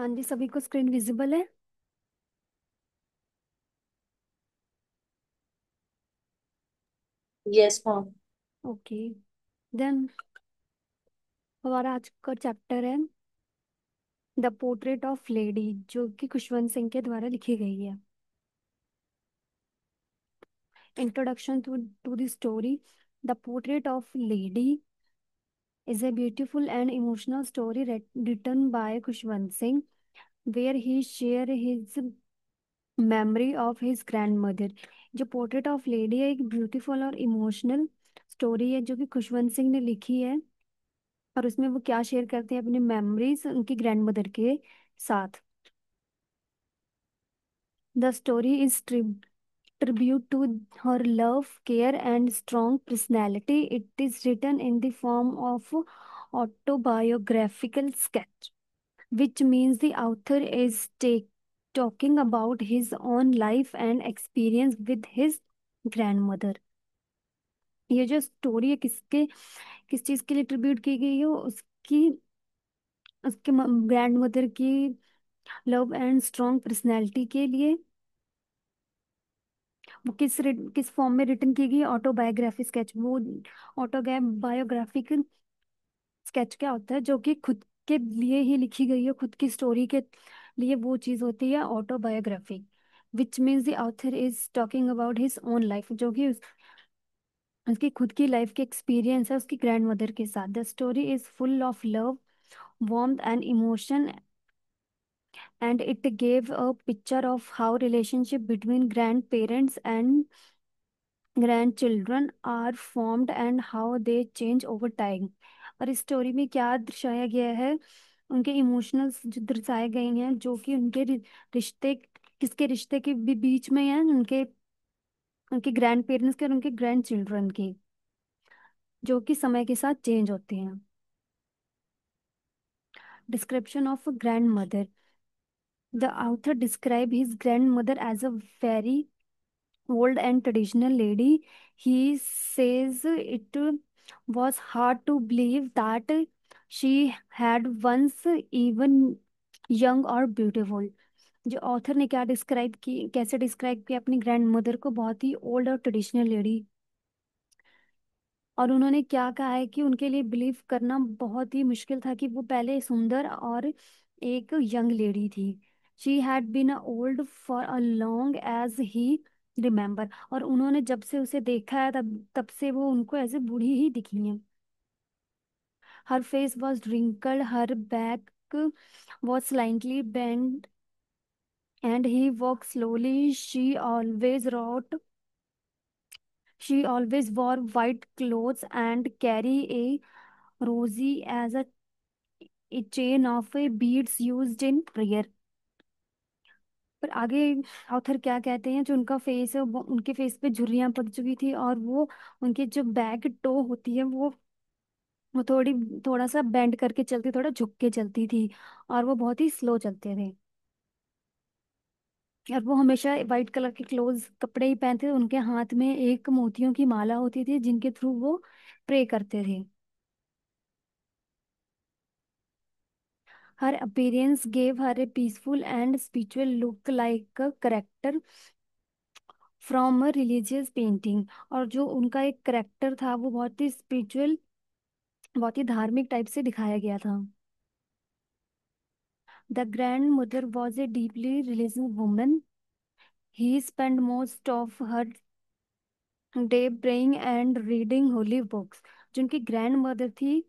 हाँ जी, सभी को स्क्रीन विजिबल है। Yes ma'am. ओके, देन हमारा आज का चैप्टर है द पोर्ट्रेट ऑफ लेडी, जो कि खुशवंत सिंह के द्वारा लिखी गई है। Introduction to the story. The portrait of lady is a beautiful and emotional story written by Khushwant Singh, where he share his memory of his grandmother। जो portrait of lady है, एक ब्यूटीफुल और इमोशनल स्टोरी है जो कि खुशवंत सिंह ने लिखी है। और उसमें वो क्या शेयर करते हैं, अपनी मेमोरीज उनकी ग्रैंडमदर के साथ। The story is tribute to her love, care, and strong personality. It is written in the form of autobiographical sketch, which means the author is talking about his own life and experience with his grandmother। ये जो story है किस चीज के लिए tribute की गई है, उसकी उसके ग्रैंड मदर की लव एंड स्ट्रॉन्ग पर्सनैलिटी के लिए। वो किस फॉर्म में रिटर्न की गई, ऑटोबायोग्राफी स्केच। वो ऑटोबायोग्राफिकल स्केच क्या होता है, जो कि खुद के लिए ही लिखी गई है, खुद की स्टोरी के लिए वो चीज होती है autobiography. Which means the author is talking about his own life, जो कि उसकी खुद की लाइफ के एक्सपीरियंस है उसकी ग्रैंड मदर के साथ। The story is full of love, warmth and emotion, and it gave a picture of how relationship between grandparents and grandchildren are formed and how they change over time। और इस story में क्या दर्शाया गया है, उनके इमोशनल्स जो दर्शाए गए हैं, जो कि उनके रिश्ते, किसके रिश्ते के बीच में है, उनके उनके ग्रैंड पेरेंट्स के और उनके ग्रैंड चिल्ड्रन के, जो कि समय के साथ चेंज होते हैं। Description of grand mother. The author described his grandmother as a very old and traditional lady. He says it was hard to believe that she had once even young or beautiful। जो author ने क्या describe की, कैसे describe किया अपनी grand mother को, बहुत ही old और ट्रेडिशनल लेडी। और उन्होंने क्या कहा है कि उनके लिए बिलीव करना बहुत ही मुश्किल था कि वो पहले सुंदर और एक यंग लेडी थी। She had been old for a long age he remember. और उन्होंने जब से उसे देखा है, तब तब से वो उनको ऐसे बूढ़ी ही दिखी हैं। Her face was wrinkled, her back was slightly bend, and he walk slowly. She always wore white clothes and carry a rosy as a chain of beads used in prayer। पर आगे ऑथर क्या कहते हैं, जो उनका face है वो, उनके फेस पे झुर्रियां पड़ चुकी थी, और वो उनके जो बैक टो होती है वो थोड़ा सा बेंड करके चलती, थोड़ा झुक के चलती थी, और वो बहुत ही स्लो चलते थे। और वो हमेशा वाइट कलर के क्लोज कपड़े ही पहनते थे। उनके हाथ में एक मोतियों की माला होती थी, जिनके थ्रू वो प्रे करते थे। Her appearance gave her a peaceful and spiritual look, like a character from a religious painting। और जो उनका एक करेक्टर था, वो बहुत ही स्पिरिचुअल, बहुत ही धार्मिक टाइप से दिखाया गया था। The grand mother was a deeply religious woman. He spent most of her day praying and reading holy books। जो उनकी ग्रैंड मदर थी,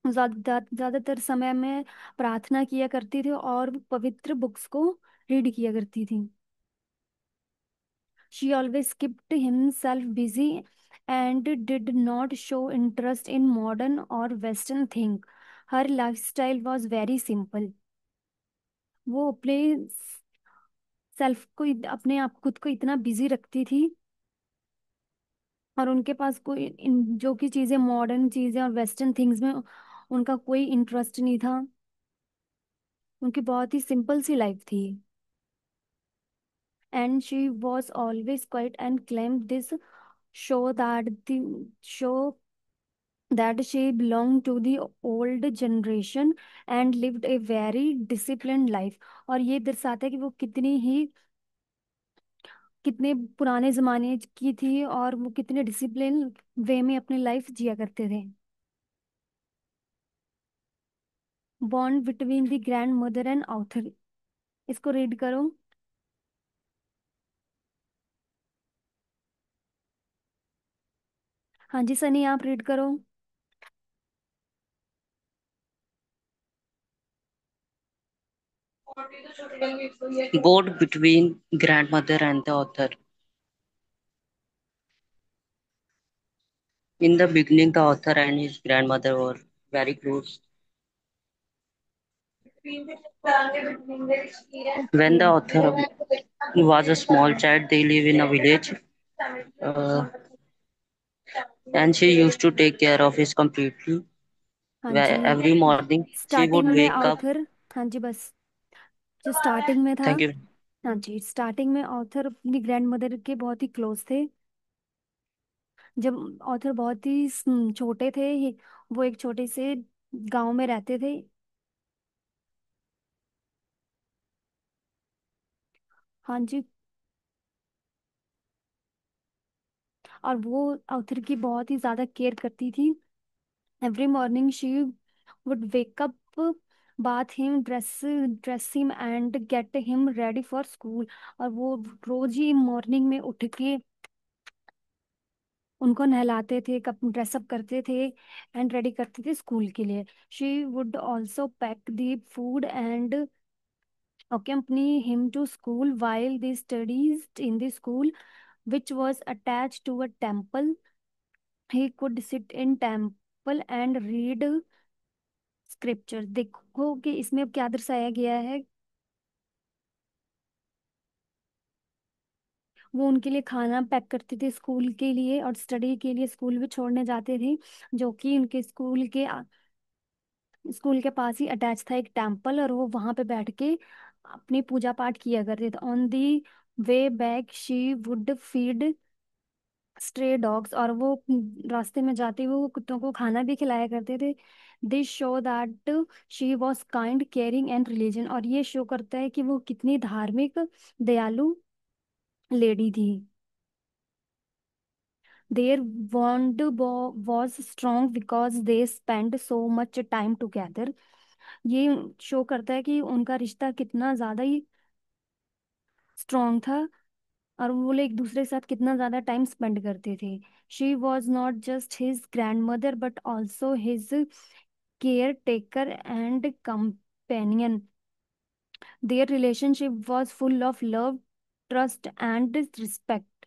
ज्यादातर समय में प्रार्थना किया करती थी और पवित्र बुक्स को रीड किया करती थी। She always kept himself busy and did not show interest in modern or Western things। Her lifestyle was very simple। वो अपने सेल्फ को अपने आप खुद को इतना बिजी रखती थी, और उनके पास कोई जो कि चीजें, मॉडर्न चीजें और वेस्टर्न थिंग्स में उनका कोई इंटरेस्ट नहीं था। उनकी बहुत ही सिंपल सी लाइफ थी। And she was always quiet and claimed this show that the show that she belonged to the old generation and lived a very disciplined life। और ये दर्शाता है कि वो कितने पुराने जमाने की थी और वो कितने डिसिप्लिन वे में अपनी लाइफ जिया करते थे। Bond between the grand mother and author, इसको रीड करो। हाँ जी सनी, आप रीड करो। Both between grandmother and the author. In the beginning, the author and his grandmother were very close. Okay. When the author was a small child, they live in a village, uh, and she used to take care of his completely. हाँ Where जी, every morning she would starting में wake up. Author, हाँ जी बस, जो starting में था। Thank you. हाँ जी, स्टार्टिंग में ऑथर अपनी ग्रैंड मदर के बहुत ही क्लोज थे। जब ऑथर बहुत ही छोटे थे, वो एक छोटे से गांव में रहते थे। हाँ जी, और वो ऑथर की बहुत ही ज्यादा केयर करती थी। Every morning she would wake up, bath him, dress him and get him ready for school. और वो रोज ही मॉर्निंग में उठ के उनको नहलाते थे, कप ड्रेसअप करते थे एंड रेडी करते थे स्कूल के लिए। She would also pack the food and accompany him to school while they studied in the school, which was attached to a temple. He could sit in temple and read scripture। देखो कि इसमें अब क्या दर्शाया गया है। वो उनके लिए खाना पैक करते थे स्कूल के लिए, और स्टडी के लिए स्कूल भी छोड़ने जाते थे, जो कि उनके स्कूल के पास ही अटैच था एक टेम्पल, और वो वहां पे बैठ के अपनी पूजा पाठ किया करते थे। On the way back she would feed stray dogs, और वो रास्ते में जाते हुए वो कुत्तों को खाना भी खिलाया करते थे। This show that she was kind, caring and religion, और ये शो करता है कि वो कितनी धार्मिक, दयालु लेडी थी। Their bond was strong because they spend so much time together. ये शो करता है कि उनका रिश्ता कितना ज्यादा ही स्ट्रॉन्ग था, और वो लोग एक दूसरे के साथ कितना ज्यादा टाइम स्पेंड करते थे। She was not just his grandmother but also his caretaker and companion. Their relationship was full of love, trust and respect.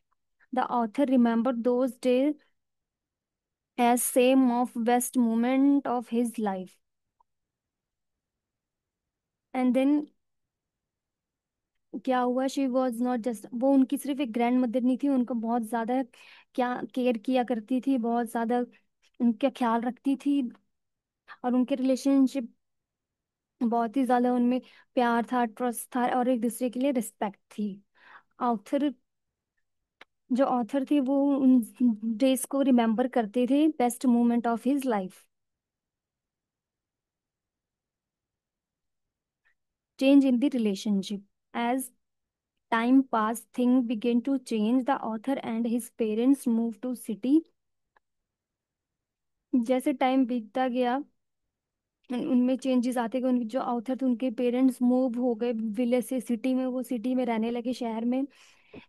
The author remember those days as same of best moment of his life। And then क्या हुआ, she was not just, वो उनकी सिर्फ एक grand mother नहीं थी, उनको बहुत ज्यादा क्या केयर किया करती थी, बहुत ज्यादा उनका ख्याल रखती थी, और उनके रिलेशनशिप बहुत ही ज्यादा उनमें प्यार था, ट्रस्ट था, और एक दूसरे के लिए रिस्पेक्ट थी। ऑथर, जो ऑथर थे वो उन डेज को रिमेम्बर करते थे, best moment of his life. Change in the relationship, as time passed, things began to change. The author and his parents moved to city। जैसे टाइम बीतता गया उनमें चेंजेस आते गए। उनके जो ऑथर थे उनके पेरेंट्स मूव हो गए विलेज से सिटी में, वो सिटी में रहने लगे, शहर में।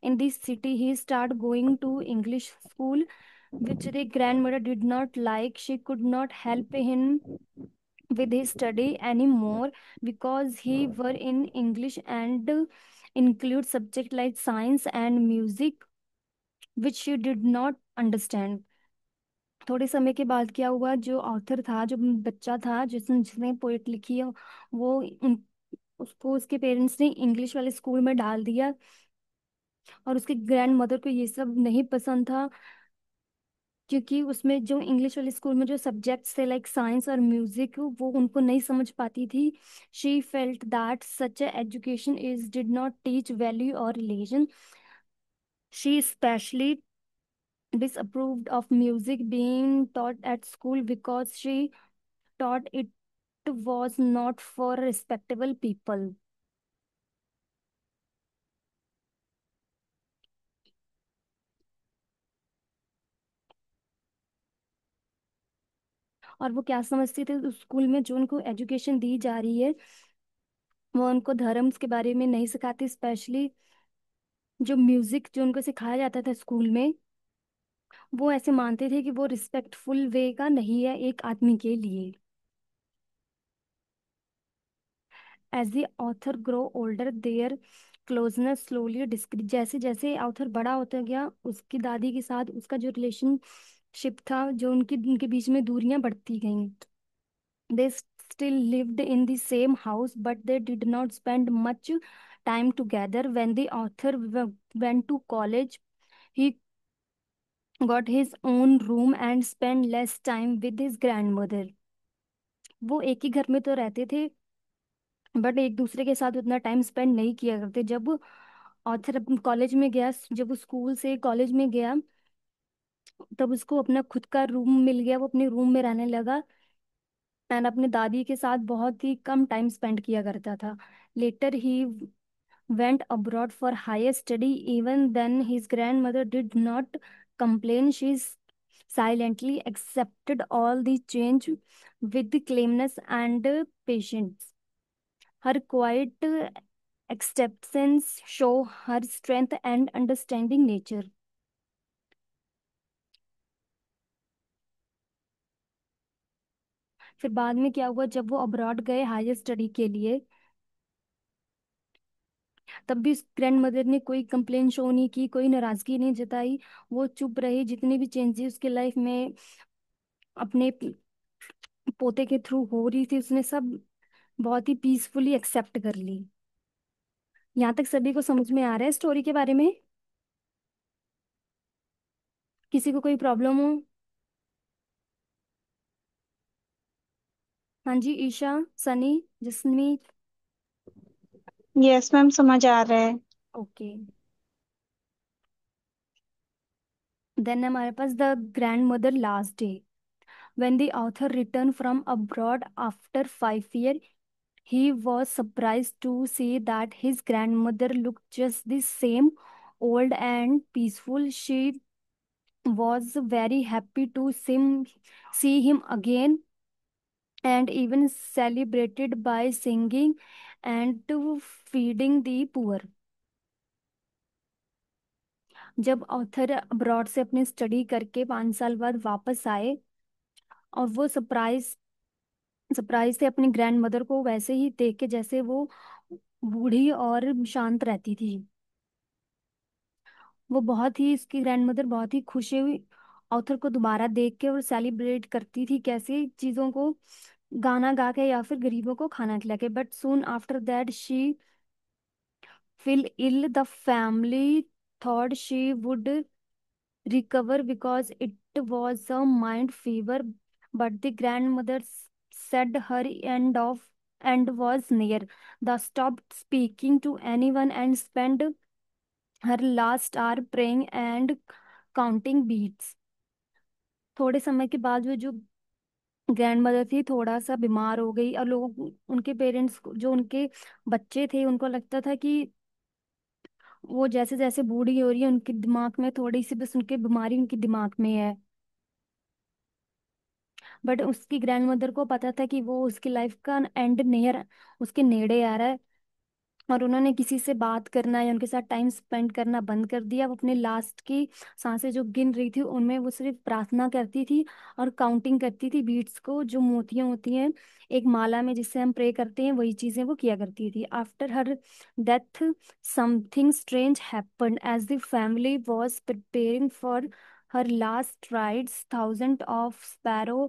In this city he start going to English school which the grandmother did not like। She could not help him with his study anymore because he were in English and include subject like science and music which she did not understand। थोड़े समय के बाद क्या हुआ, जो author था, जो बच्चा था जिसने जिसने पोएट लिखी है, वो उसको उसके पेरेंट्स ने इंग्लिश वाले स्कूल में डाल दिया, और उसके ग्रैंड मदर को ये सब नहीं पसंद था, क्योंकि उसमें जो इंग्लिश वाले स्कूल में जो सब्जेक्ट्स थे लाइक साइंस और म्यूजिक वो उनको नहीं समझ पाती थी। She felt that such education is did not teach value और religion. She specially disapproved of music being taught at school because she thought it was not for respectable people. और वो क्या समझती थी उस स्कूल में जो उनको एजुकेशन दी जा रही है, वो उनको धर्म के बारे में नहीं सिखाती। स्पेशली जो म्यूजिक जो उनको सिखाया जाता था स्कूल में, वो ऐसे मानते थे कि वो रिस्पेक्टफुल वे का नहीं है एक आदमी के लिए। As the author grow older their closeness slowly decrease, जैसे जैसे ऑथर बड़ा होता गया उसकी दादी के साथ उसका जो रिलेशनशिप था, जो उनकी उनके बीच में दूरियां बढ़ती गईं। They still lived in the same house, but they did not spend much time together. When the author went to college, he got his own room and spent less time with his grandmother. वो एक ही घर में तो रहते थे, but एक दूसरे के साथ उतना टाइम स्पेंड नहीं किया करते। जब ऑथर अपने कॉलेज में गया, जब वो स्कूल से कॉलेज में गया, तब उसको अपना खुद का रूम मिल गया। वो अपने रूम में रहने लगा एंड अपने दादी के साथ बहुत ही कम टाइम स्पेंड किया करता था। Later he went abroad for higher study. Even then, his grandmother did not complain. She silently accepted all the change with the calmness and patience. Her quiet acceptance show her strength and understanding nature. फिर बाद में क्या हुआ, जब वो abroad गए higher study के लिए, तब भी ग्रैंड मदर ने कोई कंप्लेन शो नहीं की, कोई नाराजगी नहीं जताई। वो चुप रही। जितनी भी चेंजेस उसके लाइफ में अपने पोते के थ्रू हो रही थी, उसने सब बहुत ही पीसफुली एक्सेप्ट कर ली। यहाँ तक सभी को समझ में आ रहा है स्टोरी के बारे में? किसी को कोई प्रॉब्लम हो? हाँ जी, ईशा, सनी, जसमीत। यस मैम, समझ आ रहा है। ओके। देन हमारे पास the grand mother last day. When the author returned from abroad after 5 years, he was surprised to see that his grandmother looked just the same, old and peaceful. She was very happy to see him again, and even celebrated by singing and to feeding the poor. जब author abroad से अपनी study करके 5 साल बाद वापस आए, और वो सरप्राइज सरप्राइज थे अपनी ग्रैंड मदर को वैसे ही देख के जैसे वो बूढ़ी और शांत रहती थी। वो बहुत ही इसकी ग्रैंड मदर बहुत ही खुश हुई ऑथर को दोबारा देख के, और सेलिब्रेट करती थी कैसे चीजों को, गाना गा के या फिर गरीबों को खाना खिला के। But soon after that she fell ill. The family thought she would recover because it was a mind fever, but the grandmother said her end was near. They stopped speaking to anyone and spent her last hour praying and counting beads. थोड़े समय के बाद वो जो grand mother थी थोड़ा सा बीमार हो गई, और लोग उनके पेरेंट्स जो उनके बच्चे थे उनको लगता था कि वो जैसे जैसे बूढ़ी हो रही है उनके दिमाग में थोड़ी सी बस उनकी बीमारी उनके दिमाग में है। बट उसकी ग्रैंड मदर को पता था कि वो उसकी लाइफ का एंड नियर उसके नेड़े आ रहा है, और उन्होंने किसी से बात करना या उनके साथ टाइम स्पेंड करना बंद कर दिया। वो अपने लास्ट की सांसें जो गिन रही थी उनमें वो सिर्फ प्रार्थना करती थी और काउंटिंग करती थी बीट्स को, जो मोतियां होती हैं एक माला में जिससे हम प्रे करते हैं, वही चीजें वो किया करती थी। After her death something strange happened as the family was preparing for her last rites. Thousands of sparrow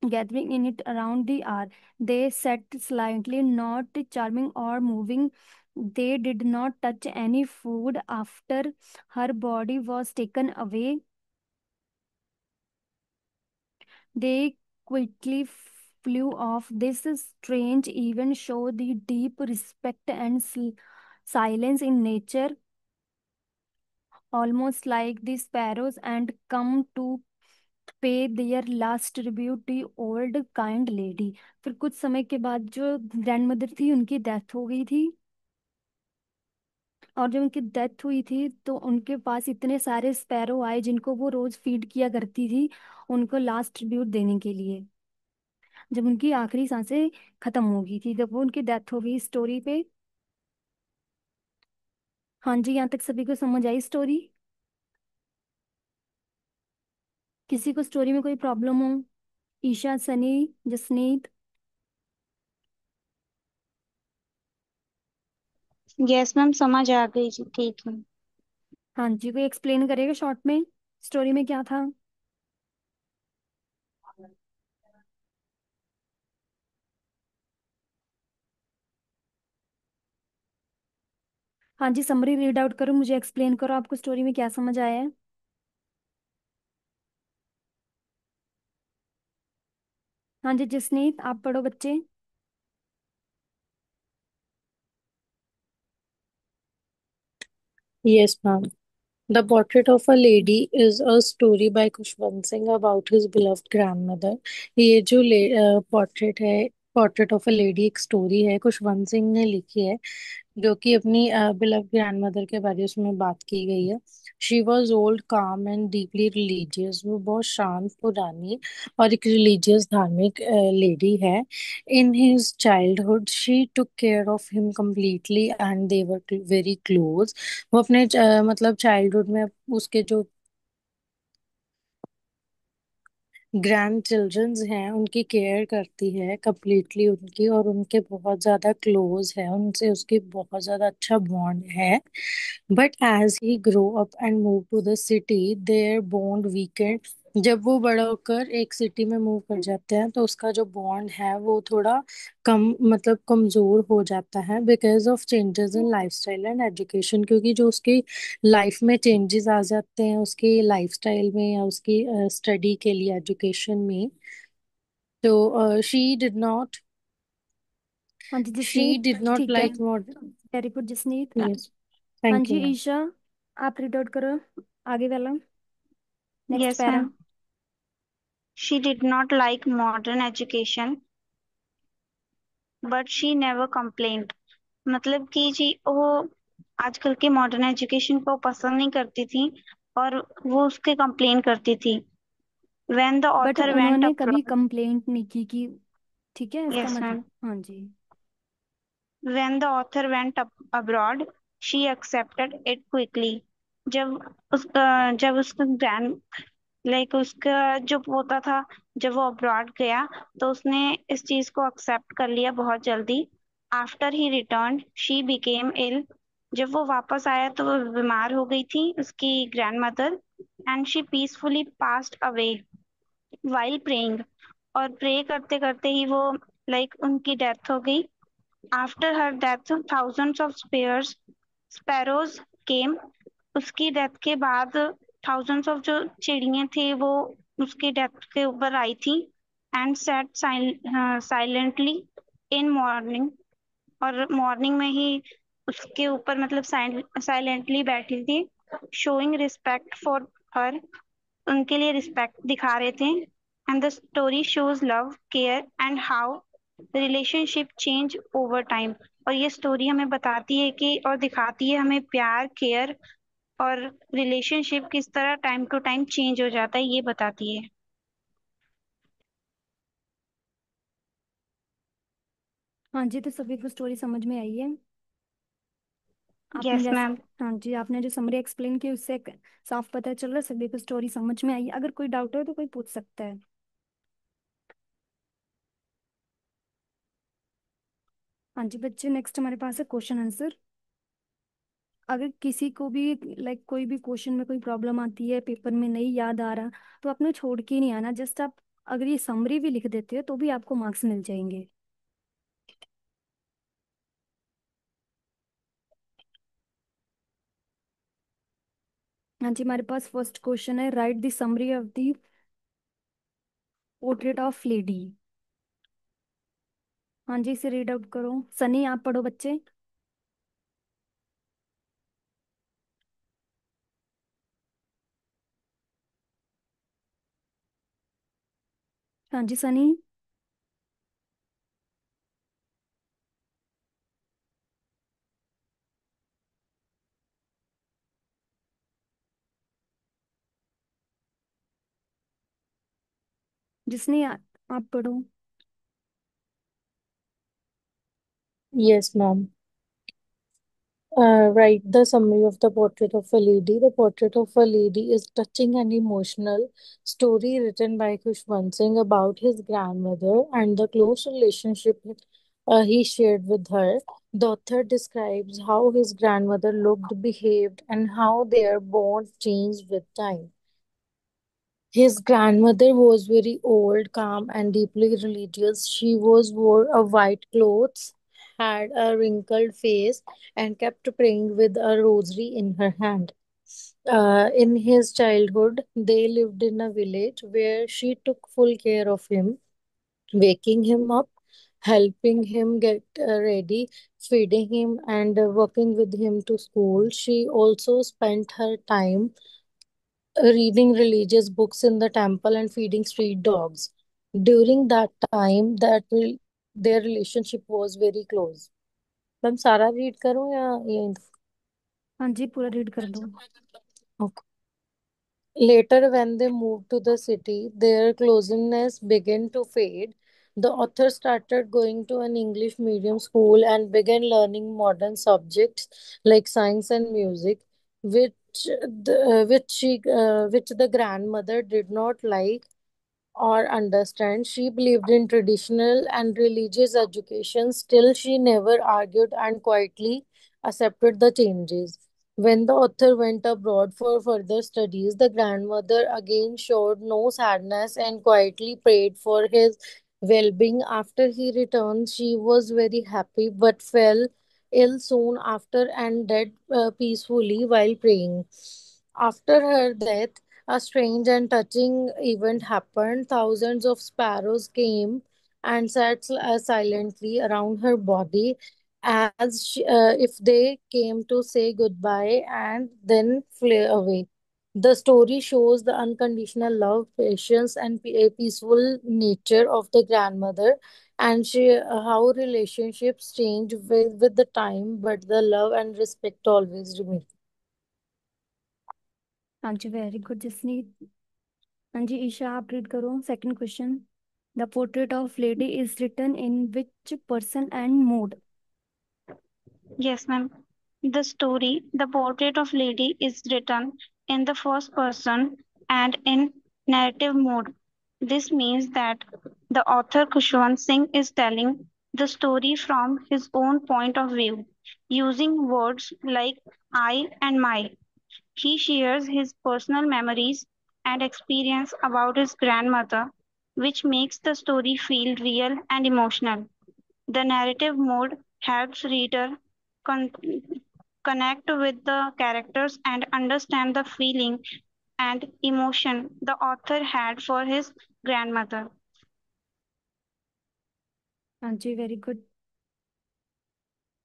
gathering in it around the hour. They sat slightly, not charming or moving. They did not touch any food after her body was taken away. They quickly flew off. This strange event showed the deep respect and silence in nature. almost like the sparrows and come to pay their last tribute to old kind lady। फिर कुछ समय के बाद जो grand mother थी उनकी death हो गई थी, और जब उनकी डेथ हुई थी तो उनके पास इतने सारे स्पैरो आए जिनको वो रोज फीड किया करती थी, उनको लास्ट ट्रिब्यूट देने के लिए, जब उनकी आखिरी सांसें खत्म हो गई थी, जब वो उनकी डेथ हो गई स्टोरी पे। हाँ जी, यहाँ तक सभी को समझ आई स्टोरी? किसी को स्टोरी में कोई प्रॉब्लम हो? ईशा, सनी, जसनीत? यस मैम, समझ आ गई जी, ठीक है। हाँ जी, कोई एक्सप्लेन करेगा शॉर्ट में स्टोरी में क्या था? हाँ जी, समरी रीड आउट करो, मुझे एक्सप्लेन करो आपको स्टोरी में क्या समझ आया है। हाँ जी जसनीत, आप पढ़ो बच्चे। Yes, ma'am. The Portrait of a Lady is a story by Khushwant Singh about his beloved grandmother। ये जो पोर्ट्रेट है, पोर्ट्रेट ऑफ अ लेडी, एक स्टोरी है खुशवंत सिंह ने लिखी है, जो कि अपनी बिलव ग्रैंडमदर के बारे में उसमें बात की गई है। शी वॉज ओल्ड, काम एंड डीपली रिलीजियस। वो बहुत शांत, पुरानी और एक रिलीजियस, धार्मिक लेडी है। In his childhood she took care of him completely and they were very close. वो अपने मतलब चाइल्डहुड में उसके जो ग्रैंड चिल्ड्रंस हैं उनकी केयर करती है कम्प्लीटली उनकी, और उनके बहुत ज्यादा क्लोज है उनसे, उसकी बहुत ज्यादा अच्छा बॉन्ड है। But as he grow up and move to the city their bond weakened. जब वो बड़ा होकर एक सिटी में मूव कर जाते हैं तो उसका जो बॉन्ड है वो थोड़ा कम, मतलब कमजोर हो जाता है, because of changes in lifestyle and education. क्योंकि जो उसकी लाइफ में चेंजेस आ जाते हैं उसकी लाइफस्टाइल में या उसकी स्टडी के लिए, एजुकेशन में। तो हाँ जी शी जसनीत, डिड नॉट ठीक है, like modern. Very good Jasneet. Yes, हाँ थैंक जी यू मैम। ईशा, आप रीड आउट करो आगे वाला, next yes para. Ma'am. She did not like modern education but she never complaint. मतलब कि जी वो आजकल के मॉडर्न एजुकेशन को पसंद नहीं करती थी, और वो उसके कंप्लेन करती थी। When the but author went उन्होंने कभी अब्रॉड। कंप्लेंट नहीं की कि, ठीक है इसका यस मतलब, मैम। हाँ जी। When the author went abroad, she accepted it quickly। जब उसका ग्रैंड उसका जो पोता था, जब वो अब्रॉड गया तो उसने इस चीज को एक्सेप्ट कर लिया बहुत जल्दी। After he return she became ill. जब वो वापस आया तो वो बीमार हो गई थी, उसकी grand mother. And she peacefully passed away while praying. और प्रे करते करते ही वो उनकी डेथ हो गई। After her death thousands of sparrows came। उसकी डेथ के बाद thousands of जो चिड़िया थे वो उसकी डेथ के ऊपर आई थी। And sat silently in morning। और मॉर्निंग में ही उसके ऊपर मतलब साइलेंटली बैठी थी। Showing respect for her. उनके लिए रिस्पेक्ट दिखा रहे थे। And the story shows love, care and how relationship change over time. और ये स्टोरी हमें बताती है कि और दिखाती है हमें प्यार, केयर और रिलेशनशिप किस तरह टाइम टू टाइम चेंज हो जाता है, ये बताती है। हाँ जी, तो सभी को स्टोरी समझ में आई है? आपने यस जैसे, मैम। हाँ जी, आपने जो समरी एक्सप्लेन की उससे साफ पता चल रहा है सभी को स्टोरी समझ में आई है। अगर कोई डाउट हो तो कोई पूछ सकता है। हाँ जी बच्चे, नेक्स्ट हमारे पास है क्वेश्चन आंसर। अगर किसी को भी कोई भी क्वेश्चन में कोई प्रॉब्लम आती है, पेपर में नहीं याद आ रहा, तो आपने छोड़ के नहीं आना, जस्ट आप अगर ये समरी भी लिख देते हो तो भी आपको मार्क्स मिल जाएंगे। हाँ जी, हमारे पास फर्स्ट क्वेश्चन है, right the summary of the portrait of lady. हाँ जी, इसे रीड आउट करो। सनी, आप पढ़ो बच्चे। हाँ जी सनी। जिसने आप पढ़ो। Yes, ma'am. Write the summary of the portrait of a lady. The portrait of a lady is touching and emotional story written by Khushwant Singh about his grandmother and the close relationship he shared with her. The author describes how his grandmother looked, behaved, and how their bond changed with time. His grandmother was very old, calm, and deeply religious. She was wore a white clothes, had a wrinkled face, and kept praying with a rosary in her hand. In his childhood, they lived in a village where she took full care of him, waking him up, helping him get ready, feeding him, and walking with him to school. She also spent her time reading religious books in the temple and feeding street dogs. During that time, their relationship was very close. Ma'am सारा read करूं या ये? हाँ जी पूरा read कर दो। Okay. Later, when they moved to the city, their closeness began to fade. The author started going to an English medium school and began learning modern subjects like science and music, which the grandmother did not like or understand. She believed in traditional and religious education, still, she never argued and quietly accepted the changes. When the author went abroad for further studies, the grandmother again showed no sadness and quietly prayed for his well being. After he returned, she was very happy but fell ill soon after and died peacefully while praying. After her death, a strange and touching event happened. Thousands of sparrows came and sat silently around her body if they came to say goodbye and then flew away. The story shows the unconditional love, patience, and peaceful nature of the grandmother, and how relationships change with the time, but the love and respect always remain. हाँ जी very good Jasneet. हाँ जी ईशा आप read करो second question. The portrait of lady is written in which person and mode. Yes, ma'am. The story, The Portrait of Lady, is written in the first person and in narrative mode. This means that the author Kushwant Singh is telling the story from his own point of view, using words like I and my. He shares his personal memories and experience about his grandmother, which makes the story feel real and emotional. The narrative mode helps reader con- connect with the characters and understand the feeling and emotion the author had for his grandmother. हाँ जी very good.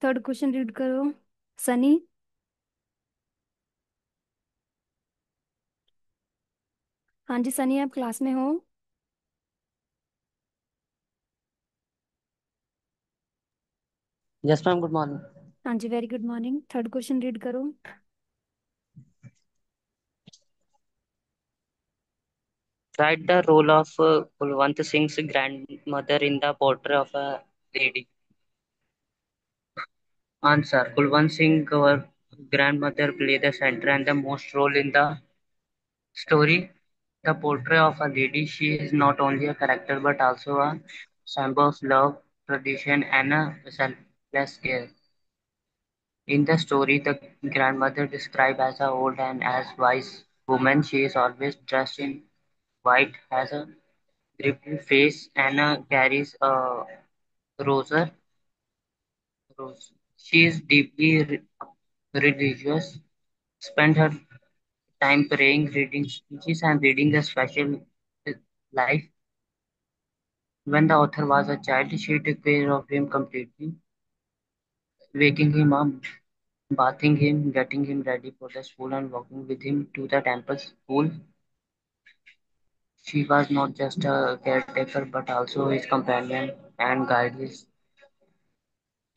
Third question read करो सनी। हाँ जी सनी आप class में हो। Yes, ma'am. Good morning. हाँ जी very good morning third question read करो। Write the role of Kulwant Singh's grandmother in the portrait of a lady. Answer: Kulwant Singh, our grandmother, played the center and the most role in the story. The portrait of a lady, she is not only a character but also a symbol of love, tradition, and a selfless care. In the story, the grandmother described as a old and as wise woman. She is always dressed in white, has a gripping face, and carries a rosary. She is deeply religious, spent her time praying, reading speeches, and reading the special life. When the author was a child, she took care of him completely, waking him up, bathing him, getting him ready for the school, and walking with him to the temple school. She was not just a caretaker but also his companion and guide.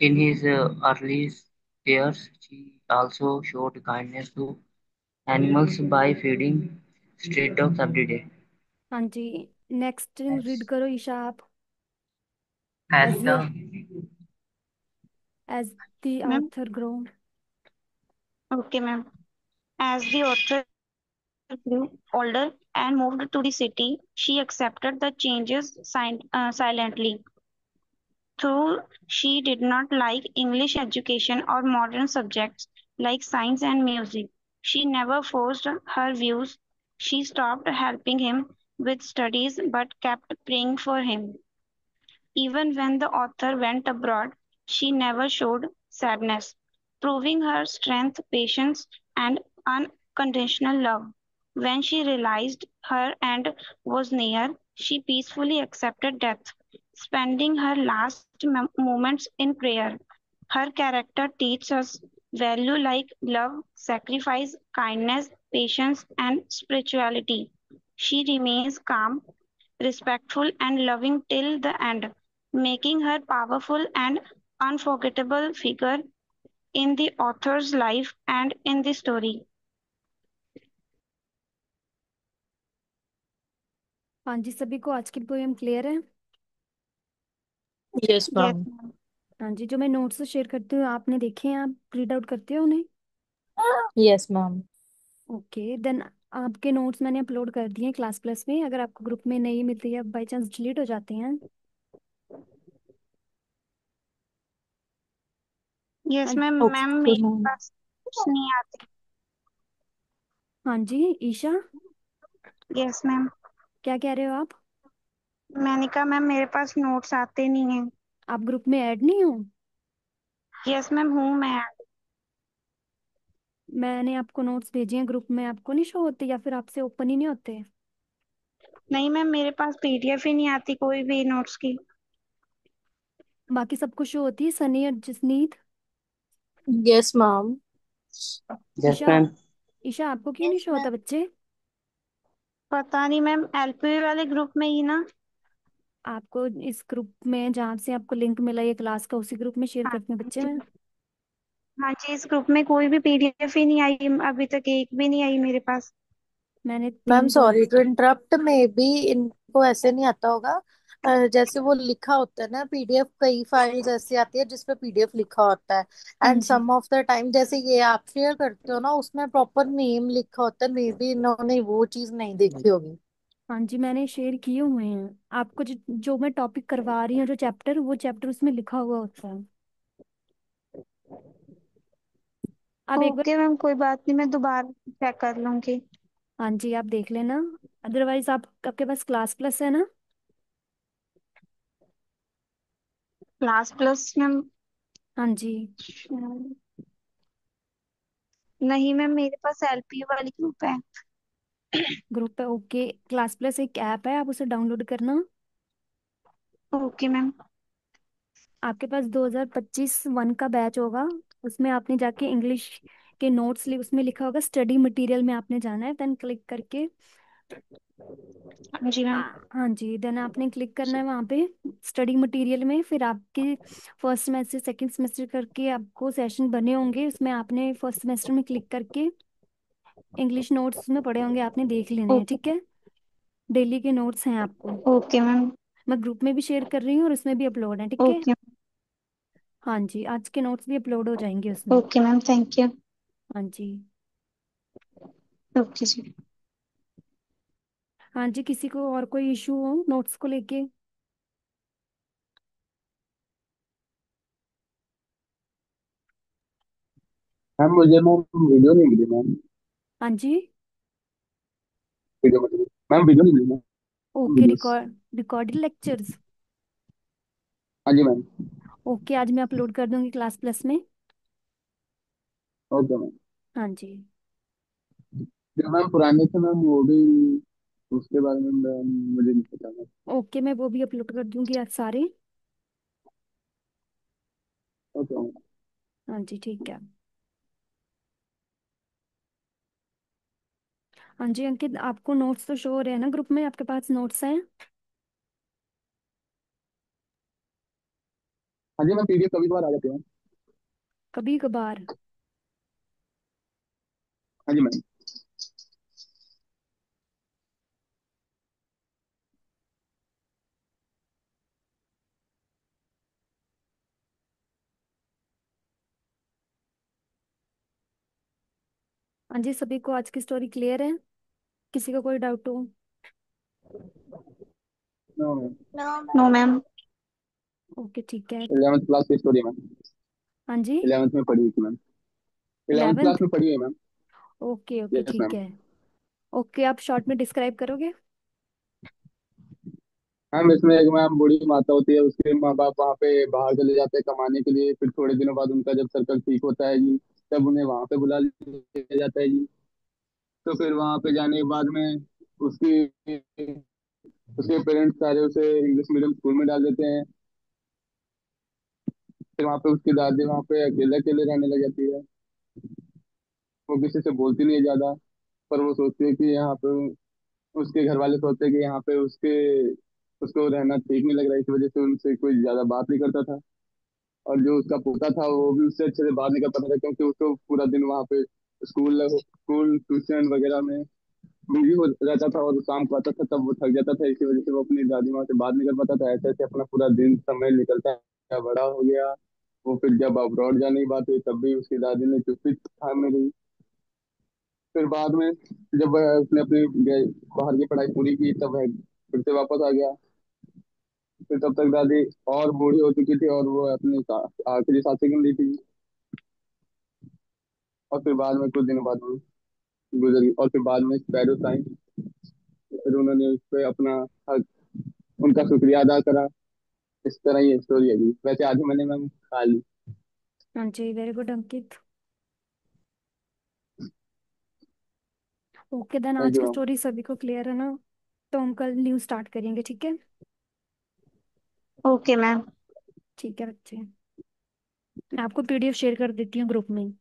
In his early years, she also showed kindness to animals by feeding street dogs every day. हाँ जी, next read करो ईशा आप। As as the as the ma'am. Author grow. Okay ma'am. As the author grew older and moved to the city, she accepted the changes silently. Though she did not like English education or modern subjects like science and music, she never forced her views. She stopped helping him with studies but kept praying for him. Even when the author went abroad, she never showed sadness, proving her strength, patience, and unconditional love. When she realized her end was near, she peacefully accepted death, spending her last moments in prayer. Her character teaches us value like love, sacrifice, kindness, patience, and spirituality. She remains calm, respectful, and loving till the end, making her powerful and unforgettable figure in the author's life and in the story. हाँ जी, सभी को आज की poem clear है? Yes Yes, ma'am. ma'am. हाँ जी, जो मैं नोट्स शेयर करती हूँ आपने देखे हैं, आप रीड आउट करते हो उन्हें? Yes ma'am. ओके देन, आपके नोट्स मैंने अपलोड कर दिए हैं क्लास प्लस में। अगर आपको ग्रुप में नहीं मिलती या बाई चांस डिलीट हो जाते हैं। Yes, हाँ मैम। मैम ओके मेरे मैम। पास कुछ नहीं आते। हाँ जी ईशा, यस मैम। क्या कह रहे हो आप? मैंने कहा मैम मेरे पास नोट्स आते नहीं हैं। आप ग्रुप में ऐड नहीं हो? यस मैम हूँ मैं। मैंने आपको नोट्स भेजे हैं ग्रुप में, आपको नहीं शो होते या फिर आपसे ओपन ही नहीं होते? नहीं मैम मेरे पास पीडीएफ ही नहीं आती कोई भी नोट्स की। बाकी सबको शो होती है, सनी और Jasneet. Yes ma'am. yes, Isha, ma'am. Isha आपको क्यों नहीं यस शो मैम। होता बच्चे? पता नहीं मैम एलपी वाले ग्रुप में ही ना। आपको इस ग्रुप में जहाँ से आपको लिंक मिला ये क्लास का, उसी ग्रुप में शेयर हाँ करते हैं बच्चे जी। में। हाँ जी इस ग्रुप में कोई भी पीडीएफ ही नहीं आई, अभी तक एक भी नहीं आई मेरे पास। मैंने ma'am 3 2। Sorry to interrupt, maybe इनको ऐसे नहीं आता होगा। जैसे वो लिखा होता है ना पीडीएफ, कई फाइल्स ऐसी आती है जिसपे पीडीएफ लिखा होता है। हाँ एंड जी, सम ऑफ द टाइम जैसे ये आप शेयर करते हो ना, उसमें प्रॉपर नेम लिखा होता है, मे बी इन्होंने वो चीज नहीं देखी होगी। हाँ जी मैंने शेयर किए हुए हैं आपको। जो मैं टॉपिक करवा रही हूँ, जो चैप्टर, वो चैप्टर उसमें लिखा हुआ होता है। आप एक बार, ओके मैम कोई बात नहीं मैं दोबारा चेक कर लूंगी। हाँ जी आप देख लेना। अदरवाइज आप, आपके पास क्लास प्लस है ना? Class plus ma'am. हाँ जी, नहीं मैम मेरे पास एलपी वाली ग्रुप है। ग्रुप है। ओके, क्लास प्लस एक ऐप है, आप उसे डाउनलोड करना। Okay ma'am. आपके पास 2025 वन का बैच होगा। उसमें आपने जाके इंग्लिश के नोट्स उसमें लिखा होगा स्टडी मटेरियल में आपने जाना है, देन क्लिक करके हाँ जी मैम। हाँ जी, देन आपने क्लिक करना है वहाँ पे स्टडी मटेरियल में। फिर आपके फर्स्ट सेमेस्टर सेकंड सेमेस्टर करके आपको सेशन बने होंगे, उसमें आपने फर्स्ट सेमेस्टर में क्लिक करके इंग्लिश नोट्स उसमें पड़े होंगे, आपने देख लेने हैं, ओके। ठीक है? डेली के नोट्स हैं आपको। Okay ma'am. मैं ग्रुप में भी शेयर कर रही हूँ और उसमें भी अपलोड है, ठीक है? ओके। हाँ जी, आज के नोट्स भी अपलोड हो जाएंगे उसमें। Okay ma'am thank you. हाँ जी। ओके जी। हाँ जी, किसी को और कोई इशू हो नोट्स को लेके? मैम मुझे मैम वीडियो नहीं मिली मैम। हाँ जी, वीडियो मतलब मैम वीडियो नहीं मिली ma'am. Okay. Videos. Recorded lectures. हाँ जी मैम। ओके, आज मैं अपलोड कर दूंगी क्लास प्लस में। Okay ma'am. हाँ जी। जो मैम पुराने थे मैम वो भी, उसके बारे में मुझे नहीं पता मैम। ओके, मैं वो भी अपलोड कर दूंगी आज सारे। Okay ma'am. हाँ जी ठीक है। हाँ जी अंकित, आपको नोट्स तो शो हो रहे हैं ना ग्रुप में? आपके पास नोट्स हैं? हाँ जी मैम, पीडीएफ कभी कभार आ जाते हैं। कभी कभार? हाँ जी मैम। हाँ जी, सभी को आज की स्टोरी क्लियर है? किसी का कोई डाउट हो? No ma'am. No ma'am. Okay ठीक है। 11th क्लास की स्टोरी मैम। हाँ जी। 11th में पढ़ी थी मैम। 11th 11th? क्लास में पढ़ी है मैम। ओके ओके यस ठीक मैम। है। ओके, आप शॉर्ट में डिस्क्राइब करोगे? मैम इसमें एक मैम बूढ़ी माता होती है, उसके माँ बाप वहाँ पे बाहर चले जाते हैं कमाने के लिए। फिर थोड़े दिनों बाद उनका जब सर्कल ठीक होता है जी, तब उन्हें वहाँ पे बुला लिया जाता है जी। तो फिर वहाँ पे जाने के बाद में उसकी उसके पेरेंट्स सारे उसे इंग्लिश मीडियम स्कूल में डाल देते हैं। फिर वहाँ पे उसकी दादी वहाँ पे अकेले अकेले रहने लग जाती है। वो किसी से बोलती नहीं है ज्यादा, पर वो सोचती है कि यहाँ पे उसके घर वाले सोचते हैं कि यहाँ पे उसको रहना ठीक नहीं लग रहा है, इस वजह से उनसे कोई ज्यादा बात नहीं करता था। और जो उसका पोता था वो भी उससे अच्छे से बात नहीं कर पाता था, क्योंकि उसको पूरा दिन वहाँ पे स्कूल ट्यूशन वगैरह में बिजी हो रहता था, और शाम को आता था तब वो थक जाता था। इसी वजह से वो अपनी दादी माँ से बात नहीं कर पाता था। ऐसे ऐसे अपना पूरा दिन समय निकलता है, बड़ा हो गया। वो फिर जब अब्रॉड जाने की बात हुई तब भी उसकी दादी ने चुप्पी थामे रही। फिर बाद में जब उसने अपनी बाहर की पढ़ाई पूरी की तब वह फिर से वापस आ गया। फिर तब तक दादी और बूढ़ी हो चुकी थी, और वो अपनी आखिरी सांसें गिन रही थी। और फिर बाद में कुछ दिनों बाद वो गुजर गई। और फिर बाद में स्पैरो साइन, फिर उन्होंने उस पर अपना हक, उनका शुक्रिया अदा करा। इस तरह ये स्टोरी है जी। वैसे आधी मैंने मैम खा ली। हाँ जी, वेरी गुड अंकित। ओके देन, थैंक आज यू की मैम। स्टोरी सभी को क्लियर है ना? तो हम कल न्यू स्टार्ट करेंगे, ठीक है? Okay ma'am. ठीक है बच्चे, मैं आपको पीडीएफ शेयर कर देती हूँ ग्रुप में।